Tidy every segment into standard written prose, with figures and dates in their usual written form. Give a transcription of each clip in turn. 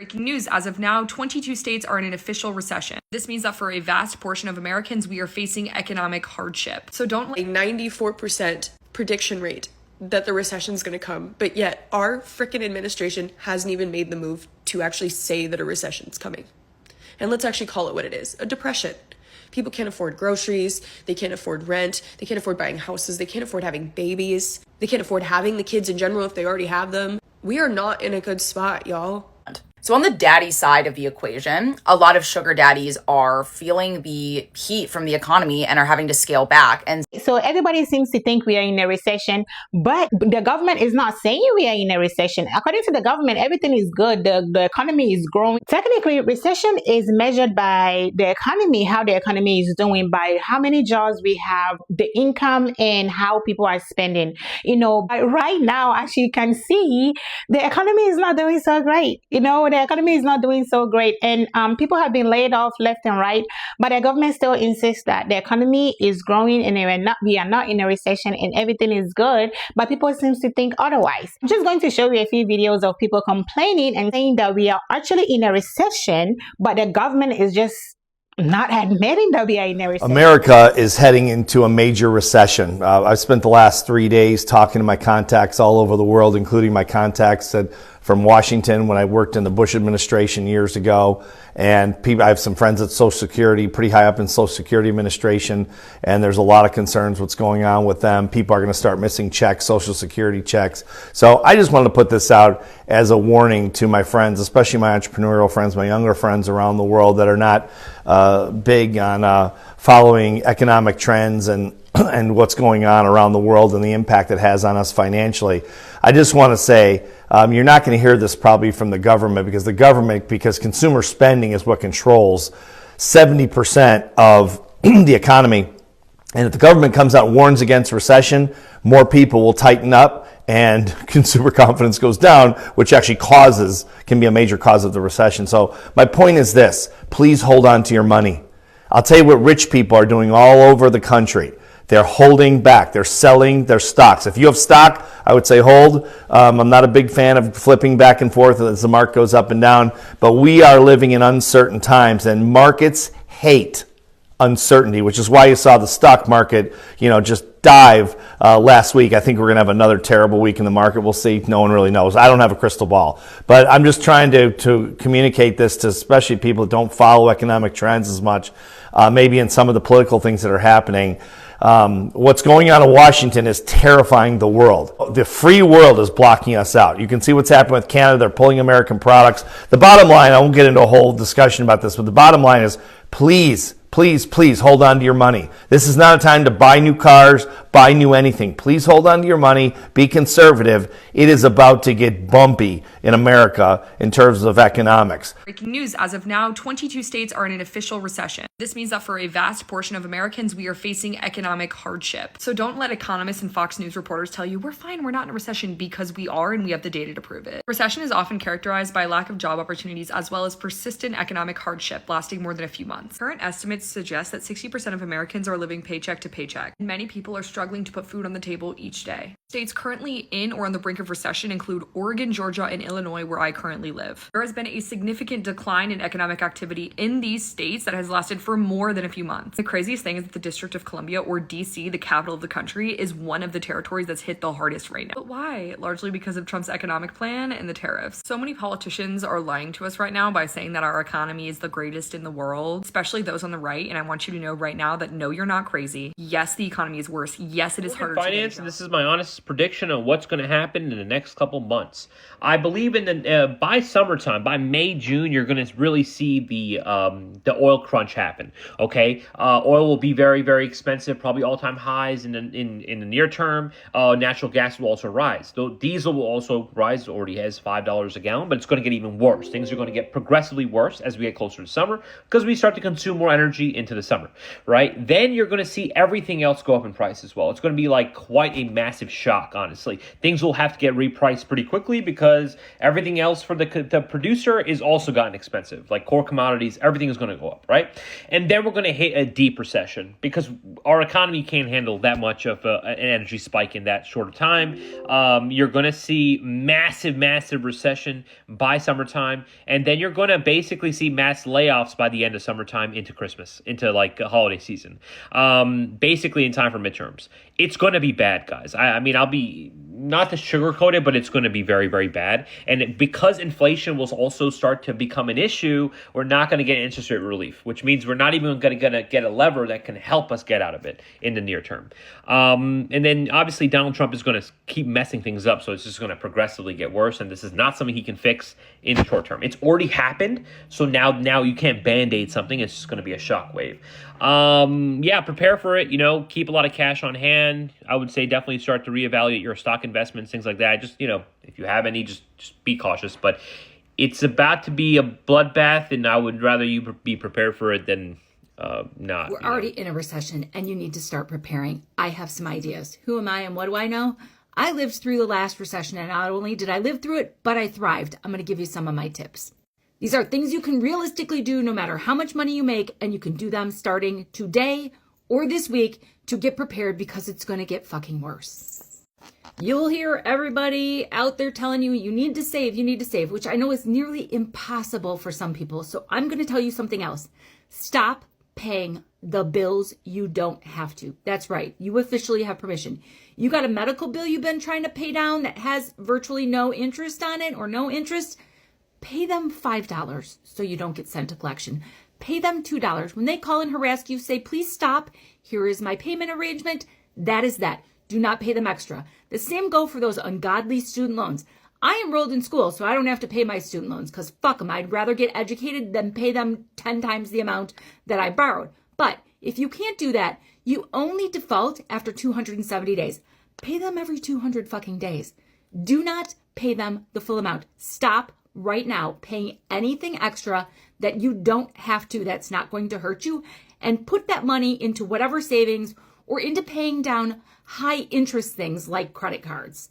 Breaking news, as of now, 22 states are in an official recession. This means that for a vast portion of Americans, we are facing economic hardship. So don't a 94% prediction rate that the recession is going to come, but yet our frickin' administration hasn't even made the move to actually say that a recession is coming. And let's actually call it what it is, a depression. People can't afford groceries, they can't afford rent, they can't afford buying houses, they can't afford having babies, they can't afford having the kids in general if they already have them. We are not in a good spot, y'all. So on the daddy side of the equation, a lot of sugar daddies are feeling the heat from the economy and are having to scale back. And so everybody seems to think we are in a recession, but the government is not saying we are in a recession. According to the government, everything is good. The economy is growing. Technically, recession is measured by the economy, how the economy is doing, by how many jobs we have, the income, and how people are spending. But right now, as you can see, the economy is not doing so great. The economy is not doing so great, and people have been laid off left and right, but the government still insists that the economy is growing and we are not in a recession and everything is good, but people seem to think otherwise. I'm just going to show you a few videos of people complaining and saying that we are actually in a recession, but the government is just not admitting that we are in a recession. America is heading into a major recession. I've spent the last 3 days talking to my contacts all over the world, including my contacts from Washington when I worked in the Bush administration years ago. And I have some friends at Social Security, pretty high up in Social Security administration, and there's a lot of concerns what's going on with them. People are going to start missing checks, Social Security checks. So I just wanted to put this out as a warning to my friends, especially my entrepreneurial friends, my younger friends around the world that are not big on following economic trends and what's going on around the world and the impact it has on us financially. I just want to say, you're not going to hear this probably from the government because consumer spending is what controls 70% of the economy. And if the government comes out and warns against recession, more people will tighten up and consumer confidence goes down, which actually can be a major cause of the recession. So my point is this: please hold on to your money. I'll tell you what rich people are doing all over the country. They're holding back. They're selling their stocks. If you have stock, I would say hold. I'm not a big fan of flipping back and forth as the market goes up and down, but we are living in uncertain times, and markets hate uncertainty, which is why you saw the stock market, just dive last week. I think we're going to have another terrible week in the market. We'll see. No one really knows. I don't have a crystal ball, but I'm just trying to communicate this to especially people that don't follow economic trends as much, maybe in some of the political things that are happening. What's going on in Washington is terrifying the world. The free world is blocking us out. You can see what's happening with Canada. They're pulling American products. The bottom line, I won't get into a whole discussion about this, but the bottom line is please hold on to your money. This is not a time to buy new cars, buy new anything. Please hold on to your money. Be conservative. It is about to get bumpy in America in terms of economics. Breaking news, as of now, 22 states are in an official recession. This means that for a vast portion of Americans, we are facing economic hardship. So don't let economists and Fox News reporters tell you we're fine, we're not in a recession, because we are, and we have the data to prove it. Recession is often characterized by lack of job opportunities as well as persistent economic hardship lasting more than a few months. Current estimates suggest that 60% of Americans are living paycheck to paycheck. Many people are struggling to put food on the table each day. States currently in or on the brink of recession include Oregon, Georgia, and Illinois, where I currently live. There has been a significant decline in economic activity in these states that has lasted for more than a few months. The craziest thing is that the District of Columbia, or DC, the capital of the country, is one of the territories that's hit the hardest right now. But why? Largely because of Trump's economic plan and the tariffs. So many politicians are lying to us right now by saying that our economy is the greatest in the world, especially those on the right. And I want you to know right now that no, you're not crazy. Yes, the economy is worse. Yes, it is harder to finance, and this is my honest prediction on what's going to happen in the next couple months. I believe by summertime, by May, June, you're going to really see the oil crunch happen. Okay, oil will be very, very expensive, probably all-time highs in the near term. Natural gas will also rise. Though diesel will also rise. It already has $5 a gallon, but it's going to get even worse. Things are going to get progressively worse as we get closer to summer because we start to consume more energy into the summer, right? Then you're going to see everything else go up in price as well. It's going to be like quite a massive shock, honestly. Things will have to get repriced pretty quickly because Everything else for the producer is also gotten expensive. Like core commodities, everything is going to go up, right? And then we're going to hit a deep recession because our economy can't handle that much of an energy spike in that short of time. You're going to see massive recession by summertime, and then you're going to basically see mass layoffs by the end of summertime into Christmas, into like a holiday season, basically in time for midterms. It's going to be bad, guys. I mean, I'll be not to sugarcoat it, but it's going to be very bad. And because inflation will also start to become an issue, we're not going to get interest rate relief, which means we're not even going to get a lever that can help us get out of it in the near term. And then obviously Donald Trump is going to keep messing things up, so it's just going to progressively get worse. And this is not something he can fix in the short term. It's already happened, so now you can't band-aid something. It's just going to be a shockwave. Prepare for it. Keep a lot of cash on hand. I would say definitely start to reevaluate your stock investments, things like that. Just, if you have any, just be cautious. But it's about to be a bloodbath, and I would rather you be prepared for it than not. We're already in a recession, and you need to start preparing. I have some ideas. Who am I and what do I know? I lived through the last recession, and not only did I live through it, but I thrived. I'm going to give you some of my tips. These are things you can realistically do no matter how much money you make, and you can do them starting today or this week to get prepared because it's going to get fucking worse. You'll hear everybody out there telling you need to save, which I know is nearly impossible for some people. So I'm going to tell you something else. Stop paying the bills you don't have to. That's right. You officially have permission. You got a medical bill you've been trying to pay down that has virtually no interest on it or no interest. Pay them $5 so you don't get sent to collection. Pay them $2. When they call and harass you, say, please stop. Here is my payment arrangement. That is that. Do not pay them extra. The same go for those ungodly student loans. I enrolled in school, so I don't have to pay my student loans because fuck them. I'd rather get educated than pay them 10 times the amount that I borrowed. But if you can't do that, you only default after 270 days. Pay them every 200 fucking days. Do not pay them the full amount. Stop right now paying anything extra that you don't have to, that's not going to hurt you, and put that money into whatever savings or into paying down high interest things like credit cards.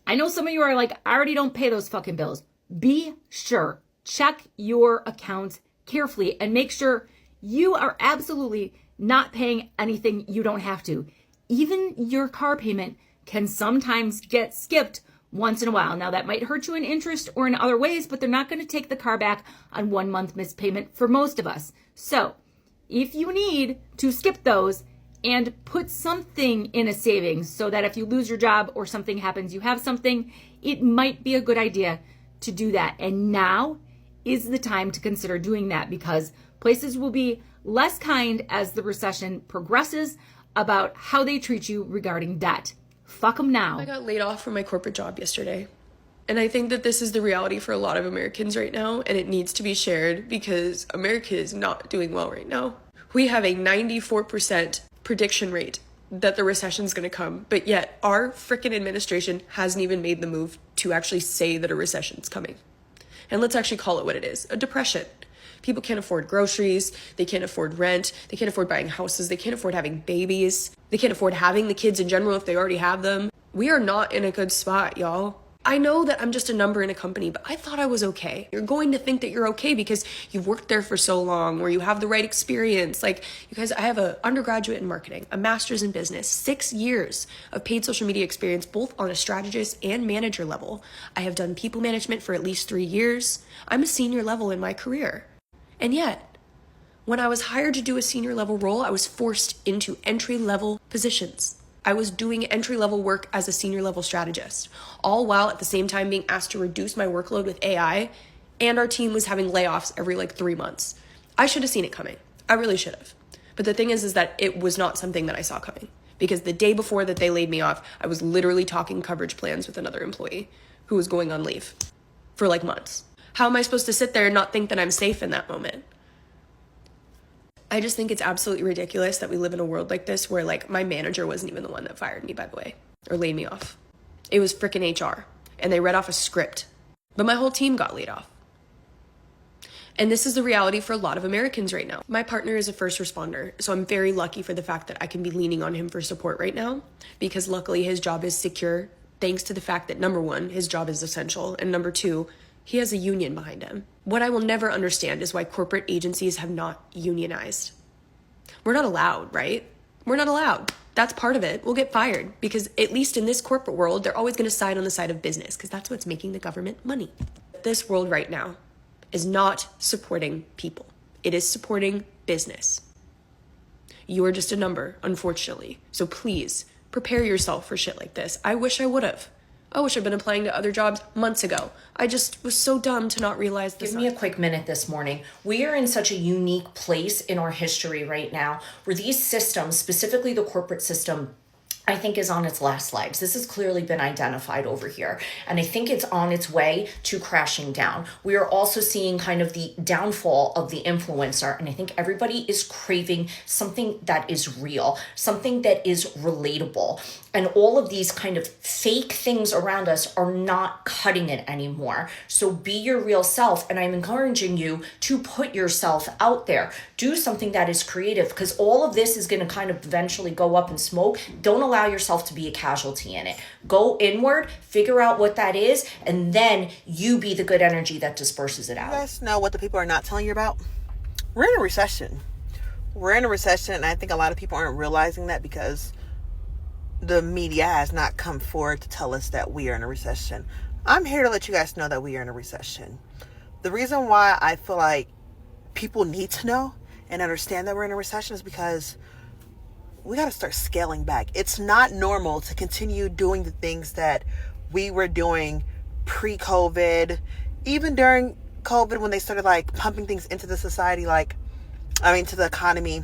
I know some of you are like, I already don't pay those fucking bills. Be sure, check your accounts carefully and make sure you are absolutely not paying anything you don't have to. Even your car payment can sometimes get skipped once in a while. Now that might hurt you in interest or in other ways, but they're not going to take the car back on 1 month missed payment for most of us. So if you need to skip those and put something in a savings so that if you lose your job or something happens, you have something, it might be a good idea to do that. And now is the time to consider doing that because places will be less kind as the recession progresses about how they treat you regarding debt. Fuck them now. I got laid off from my corporate job yesterday. And I think that this is the reality for a lot of Americans right now, and it needs to be shared because America is not doing well right now. We have a 94% prediction rate that the recession is going to come, but yet our frickin' administration hasn't even made the move to actually say that a recession is coming. And let's actually call it what it is, a depression. People can't afford groceries, they can't afford rent, they can't afford buying houses, they can't afford having babies, they can't afford having the kids in general if they already have them. We are not in a good spot, y'all. I know that I'm just a number in a company, but I thought I was okay. You're going to think that you're okay because you've worked there for so long or you have the right experience. Like, you guys, I have an undergraduate in marketing, a master's in business, 6 years of paid social media experience, both on a strategist and manager level. I have done people management for at least 3 years. I'm a senior level in my career. And yet, when I was hired to do a senior level role, I was forced into entry level positions. I was doing entry level work as a senior level strategist, all while at the same time being asked to reduce my workload with AI, and our team was having layoffs every 3 months. I should have seen it coming. I really should have. But the thing is that it was not something that I saw coming because the day before that they laid me off, I was literally talking coverage plans with another employee who was going on leave for months. How am I supposed to sit there and not think that I'm safe in that moment? I just think it's absolutely ridiculous that we live in a world like this where my manager wasn't even the one that fired me, by the way, or laid me off. It was frickin' HR, and they read off a script, but my whole team got laid off. And this is the reality for a lot of Americans right now. My partner is a first responder, so I'm very lucky for the fact that I can be leaning on him for support right now because luckily his job is secure thanks to the fact that, number one, his job is essential, and number two, he has a union behind him. What I will never understand is why corporate agencies have not unionized. We're not allowed, right? We're not allowed. That's part of it. We'll get fired because, at least in this corporate world, they're always going to side on the side of business because that's what's making the government money. This world right now is not supporting people. It is supporting business. You are just a number, unfortunately. So please prepare yourself for shit like this. I wish I would have. I wish I'd been applying to other jobs months ago. I just was so dumb to not realize this. Give me a quick minute this morning. We are in such a unique place in our history right now where these systems, specifically the corporate system, I think is on its last legs. This has clearly been identified over here. And I think it's on its way to crashing down. We are also seeing kind of the downfall of the influencer. And I think everybody is craving something that is real, something that is relatable. And all of these kind of fake things around us are not cutting it anymore. So be your real self. And I'm encouraging you to put yourself out there. Do something that is creative, because all of this is going to kind of eventually go up in smoke. Don't allow yourself to be a casualty in it. Go inward, figure out what that is, and then you be the good energy that disperses it out. You guys know what the people are not telling you about? We're in a recession. We're in a recession, and I think a lot of people aren't realizing that because the media has not come forward to tell us that we are in a recession. I'm here to let you guys know that we are in a recession. The reason why I feel like people need to know and understand that we're in a recession is because we got to start scaling back. It's not normal to continue doing the things that we were doing pre-COVID, even during COVID when they started like pumping things into the society, to the economy.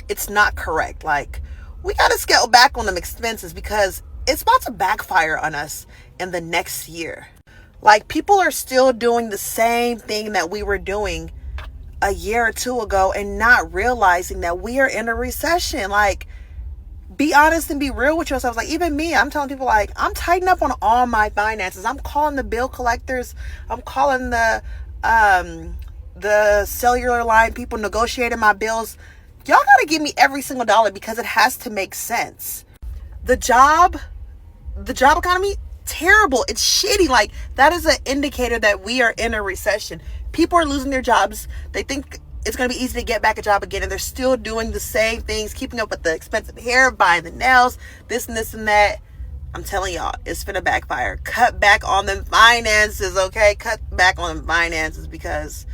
It's not correct. Like, we got to scale back on them expenses because it's about to backfire on us in the next year. Like, people are still doing the same thing that we were doing a year or two ago and not realizing that we are in a recession. Like, be honest and be real with yourselves. Like, even me, I'm telling people, like, I'm tightening up on all my finances. I'm calling the bill collectors. I'm calling the cellular line people negotiating my bills. Y'all got to give me every single dollar because it has to make sense. The job economy, terrible. It's shitty. Like, that is an indicator that we are in a recession. People are losing their jobs. They think it's going to be easy to get back a job again, and they're still doing the same things, keeping up with the expensive hair, buying the nails, this and this and that. I'm telling y'all, it's finna backfire. Cut back on them finances, okay? Cut back on them finances because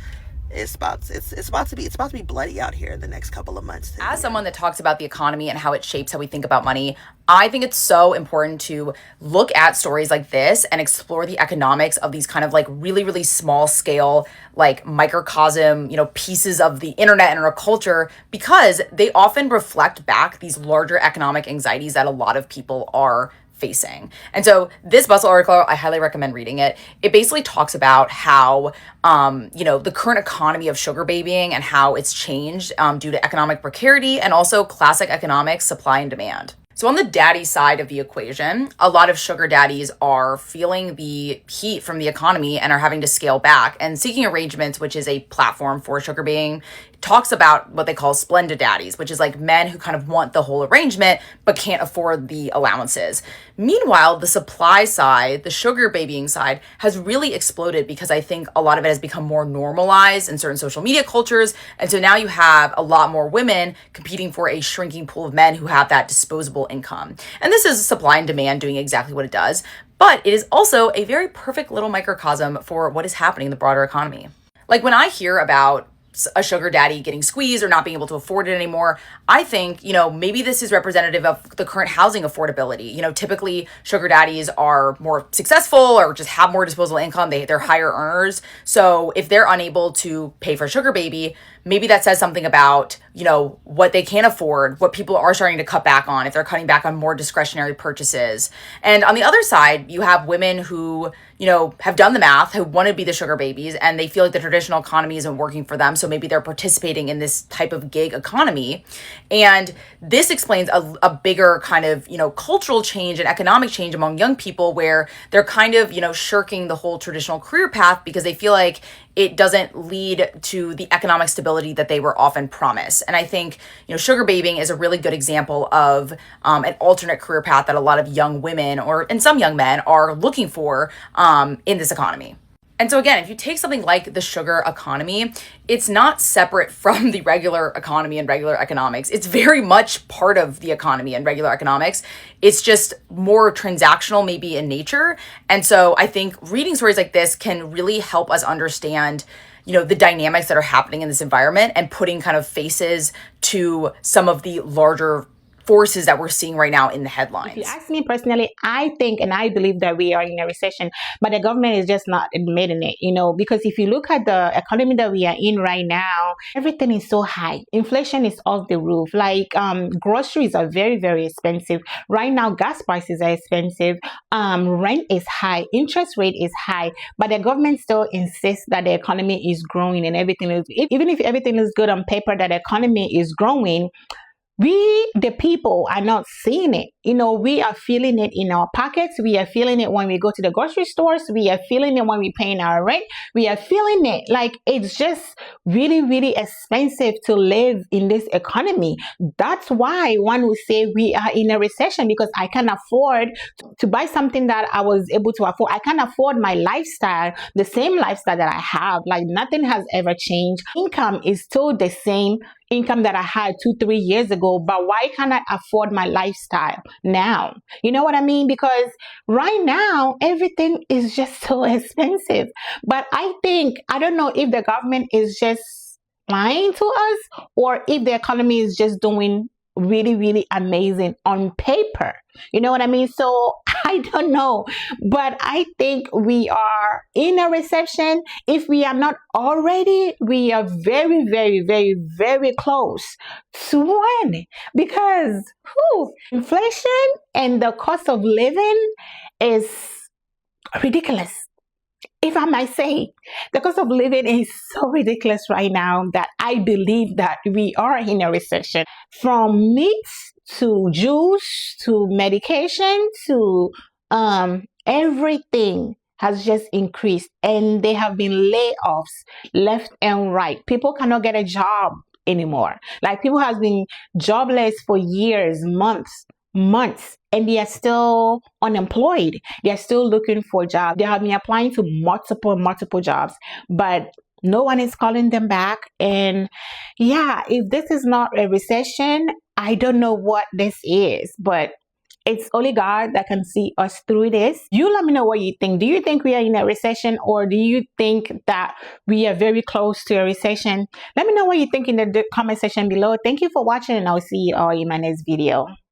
it's about to be bloody out here in the next couple of months. As someone that talks about the economy and how it shapes how we think about money, I think it's so important to look at stories like this and explore the economics of these kind of like really, really small scale, like microcosm, pieces of the internet and our culture, because they often reflect back these larger economic anxieties that a lot of people are facing. And so this Bustle article, I highly recommend reading it. It basically talks about how, the current economy of sugar babying and how it's changed due to economic precarity and also classic economics, supply and demand. So on the daddy side of the equation, a lot of sugar daddies are feeling the heat from the economy and are having to scale back. And Seeking Arrangements, which is a platform for sugar babying, talks about what they call splendid daddies, which is like men who kind of want the whole arrangement but can't afford the allowances. Meanwhile, the supply side, the sugar babying side, has really exploded because I think a lot of it has become more normalized in certain social media cultures. And so now you have a lot more women competing for a shrinking pool of men who have that disposable income. And this is supply and demand doing exactly what it does. But it is also a very perfect little microcosm for what is happening in the broader economy. Like, when I hear about a sugar daddy getting squeezed or not being able to afford it anymore, I think, maybe this is representative of the current housing affordability. Typically sugar daddies are more successful or just have more disposable income. They're higher earners. So if they're unable to pay for a sugar baby, maybe that says something about, what they can afford, what people are starting to cut back on, if they're cutting back on more discretionary purchases. And on the other side, you have women who, have done the math, who want to be the sugar babies, and they feel like the traditional economy isn't working for them. So maybe they're participating in this type of gig economy. And this explains a bigger kind of, cultural change and economic change among young people where they're kind of, shirking the whole traditional career path because they feel like it doesn't lead to the economic stability that they were often promised. And I think, sugar babying is a really good example of an alternate career path that a lot of young women and some young men are looking for in this economy. And so again, if you take something like the sugar economy, it's not separate from the regular economy and regular economics. It's very much part of the economy and regular economics. It's just more transactional maybe in nature. And so I think reading stories like this can really help us understand, the dynamics that are happening in this environment and putting kind of faces to some of the larger forces that we're seeing right now in the headlines. If you ask me personally, I think and I believe that we are in a recession, but the government is just not admitting it, because if you look at the economy that we are in right now, everything is so high. Inflation is off the roof. Like groceries are very, very expensive. Right now, gas prices are expensive. Rent is high. Interest rate is high. But the government still insists that the economy is growing and everything is, even if everything is good on paper, that the economy is growing, we, the people, are not seeing it. We are feeling it in our pockets. We are feeling it when we go to the grocery stores. We are feeling it when we pay our rent. We are feeling it. Like, it's just really, really expensive to live in this economy. That's why one would say we are in a recession, because I can't afford to buy something that I was able to afford. I can't afford my lifestyle, the same lifestyle that I have. Like, nothing has ever changed. Income is still the same income that I had 2-3 years ago, but why can't I afford my lifestyle now? You know what I mean? Because right now, everything is just so expensive. But I don't know if the government is just lying to us or if the economy is just doing really, really amazing on paper. You know what I mean? So I don't know, but I think we are in a recession. If we are not already, we are very, very, very, very close to one, because inflation and the cost of living is ridiculous. If I might say, the cost of living is so ridiculous right now that I believe that we are in a recession. From meats to juice to medication to everything has just increased, and there have been layoffs left and right. People cannot get a job anymore. Like, people have been jobless for years, months, and they are still unemployed. They are still looking for jobs. They have been applying to multiple jobs, but no one is calling them back. And yeah, if this is not a recession, I don't know what this is, but it's only God that can see us through this. You let me know what you think. Do you think we are in a recession, or do you think that we are very close to a recession? Let me know what you think in the comment section below. Thank you for watching, and I'll see you all in my next video.